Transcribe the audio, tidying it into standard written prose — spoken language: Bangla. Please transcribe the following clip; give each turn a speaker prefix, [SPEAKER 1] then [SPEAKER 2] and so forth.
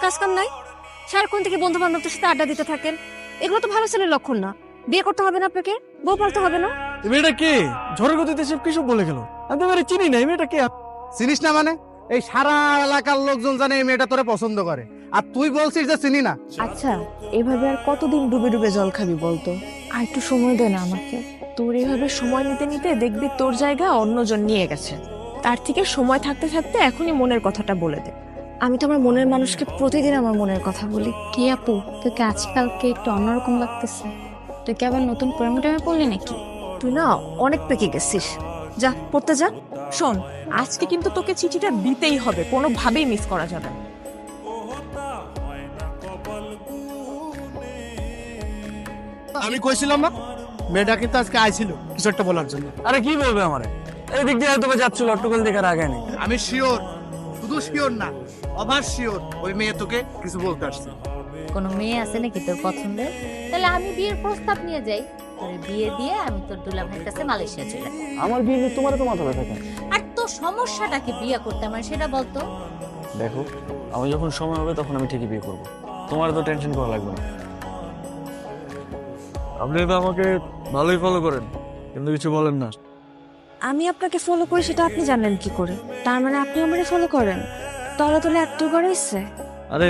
[SPEAKER 1] কাজ কাম নাই? সারাক্ষণ থেকে বন্ধু বান্ধবদের সাথে আড্ডা দিতে থাকেন, এগুলো তো ভালো ছেলের লক্ষণ না। বিয়ে করতে হবে না আপনাকে, বউ পালতে হবে না।
[SPEAKER 2] এই মেয়েটা কে? ঝড়ের গতিতে সব কিছু বলে গেল। আমি তো এবারে চিনি না, এই মেয়েটা কে?
[SPEAKER 3] চিনিস না মানে? এই সারা এলাকার লোকজন জানে এই মেয়েটা তোরে পছন্দ করে, আর তুই বলছিস যে চিনি না।
[SPEAKER 1] আচ্ছা, এভাবে আর কতদিন ডুবে ডুবে জল খাবি বলতো? আর একটু সময় দে না আমাকে। তোর এইভাবে সময় নিতে নিতে দেখবি তোর জায়গা অন্যজন নিয়ে গেছে। তার থেকে সময় থাকতে থাকতে এখনই মনের কথাটা বলে দে। আমি তো আমার মনের মানুষকে প্রতিদিন আমার মনের কথা বলি।
[SPEAKER 4] কি আপু, তোকে আজকালকে একটু অন্যরকম লাগতেছে। তুই কি আবার নতুন প্রেমে টেমে পড়লি নাকি?
[SPEAKER 1] তুই না অনেক পেকে গেছিস, যা পড়তে যা। শোন, আজকে কিন্তু তোকে চিঠিটা দিতেই হবে, কোনোভাবেই মিস করা যাবে না।
[SPEAKER 3] আমি কইছিলাম না মেয়েটা কিন্তু আজকে আইছিল কিছু একটা বলার জন্য।
[SPEAKER 2] আরে কি বলবে আমারে? এই দিক দিয়ে হয়তো যাচ্ছিল, অট্টকল দেখার আগে নেই।
[SPEAKER 3] আমি শিওর, শুধু শিওর না, অভার শিওর ওই মেয়ে তোকে কিছু বলতে আসছে।
[SPEAKER 4] কোনো মেয়ে আছে নাকি তোর পছন্দের? তাহলে আমি বিয়ের প্রস্তাব নিয়ে যাই, তোর বিয়ে দিয়ে আমি তোর দুলা ভাইয়ের কাছে মালয়েশিয়া চলে যাই।
[SPEAKER 2] আমার বিয়ে নিয়ে তোমার তো মাথা ব্যথা কেন?
[SPEAKER 4] আর তোর সমস্যাটা কি বিয়ে করতে আমার সেটা বলতো।
[SPEAKER 2] দেখো, আমি যখন সময় হবে তখন আমি ঠিকই বিয়ে করবো, তোমার তো টেনশন করা লাগবে না। আপনি তো আমাকে ভালোই ফলো করেন, কিন্তু কিছু বলেন না।
[SPEAKER 1] আমি আপনাকে ফলো করি সেটা আপনি জানেন কি করে? তার মানে আপনি আমারে ফলো করেন? তলে তলে এত করাইছে।
[SPEAKER 2] আরে